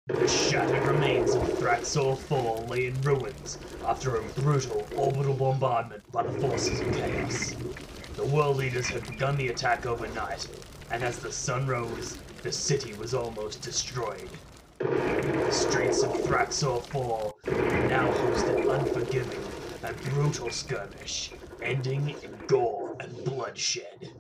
The shattered remains of Thraxxor IV lay in ruins after a brutal orbital bombardment by the forces of Chaos. The World Leaders had begun the attack overnight, and as the sun rose, the city was almost destroyed. The streets of Thraxxor IV now host an unforgiving and brutal skirmish, ending in gore and bloodshed.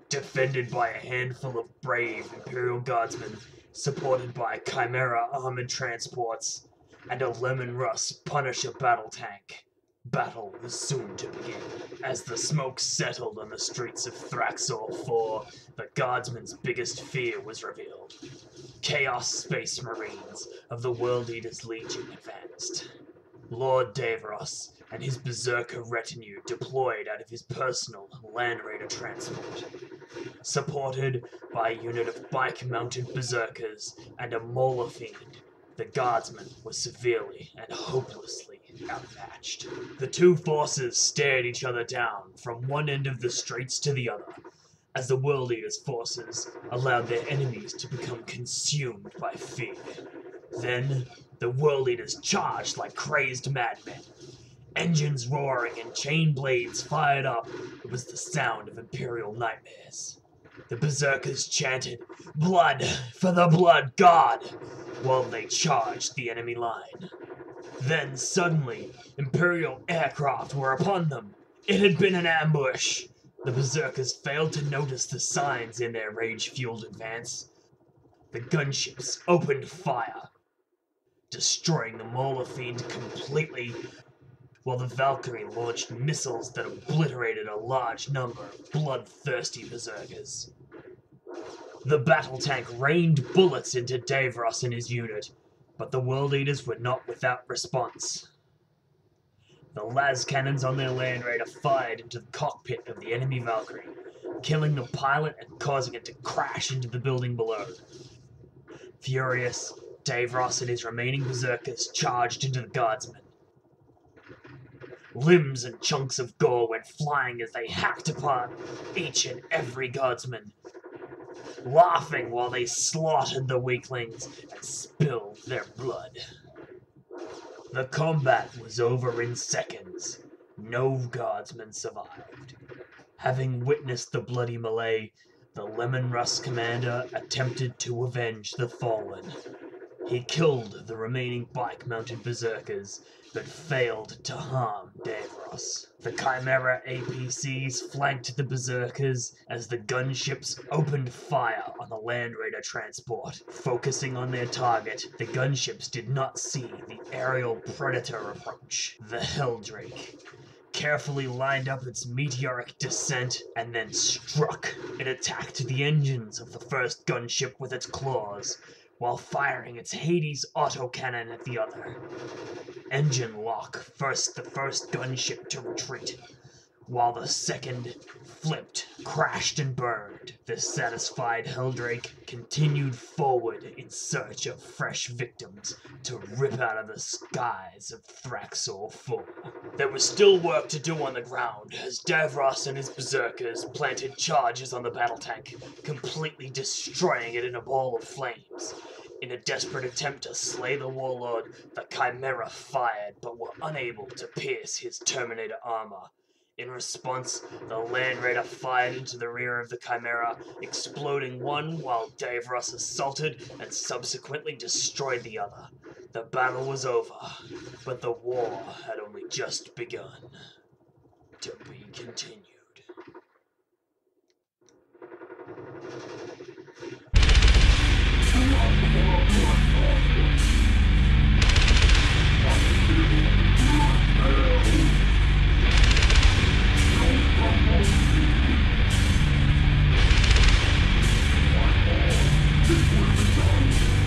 Defended by a handful of brave Imperial Guardsmen, supported by Chimera armored transports, and a Lemon Russ Punisher battle tank, battle was soon to begin. As the smoke settled on the streets of Thraxxor IV, the Guardsmen's biggest fear was revealed. Chaos Space Marines of the World Eaters Legion advanced. Lord Davros and his berserker retinue deployed out of his personal Land Raider transport. Supported by a unit of bike-mounted berserkers and a Mola Fiend, the Guardsmen were severely and hopelessly outmatched. The two forces stared each other down from one end of the streets to the other, as the World Eaters' forces allowed their enemies to become consumed by fear. Then, the World Eaters charged like crazed madmen. Engines roaring and chain blades fired up. It was the sound of Imperial nightmares. The berserkers chanted, "Blood for the Blood God," while they charged the enemy line. Then, suddenly, Imperial aircraft were upon them. It had been an ambush. The berserkers failed to notice the signs in their rage-fueled advance. The gunships opened fire, destroying the Mola Fiend completely, while the Valkyrie launched missiles that obliterated a large number of bloodthirsty berserkers. The battle tank rained bullets into Davros and his unit, but the World Eaters were not without response. The las cannons on their Land Raider fired into the cockpit of the enemy Valkyrie, killing the pilot and causing it to crash into the building below. Furious, Davros and his remaining berserkers charged into the Guardsmen. Limbs and chunks of gore went flying as they hacked apart each and every Guardsman, laughing while they slaughtered the weaklings and spilled their blood. The combat was over in seconds. No Guardsman survived. Having witnessed the bloody melee, the Lemon Russ commander attempted to avenge the fallen. He killed the remaining bike-mounted berserkers, but failed to harm Davros. The Chimera APCs flanked the berserkers as the gunships opened fire on the Land Raider transport. Focusing on their target, the gunships did not see the aerial predator approach. The Helldrake carefully lined up its meteoric descent and then struck. It attacked the engines of the first gunship with its claws, while firing its Hades autocannon at the other. Engine lock forced the first gunship to retreat, while the second flipped, crashed, and burned. The satisfied Helldrake continued forward in search of fresh victims to rip out of the skies of Thraxxor IV. There was still work to do on the ground, as Davros and his berserkers planted charges on the battle tank, completely destroying it in a ball of flames. In a desperate attempt to slay the warlord, the Chimera fired, but were unable to pierce his Terminator armor. In response, the Land Raider fired into the rear of the Chimera, exploding one while Davros assaulted and subsequently destroyed the other. The battle was over, but the war had only just begun. To be continued.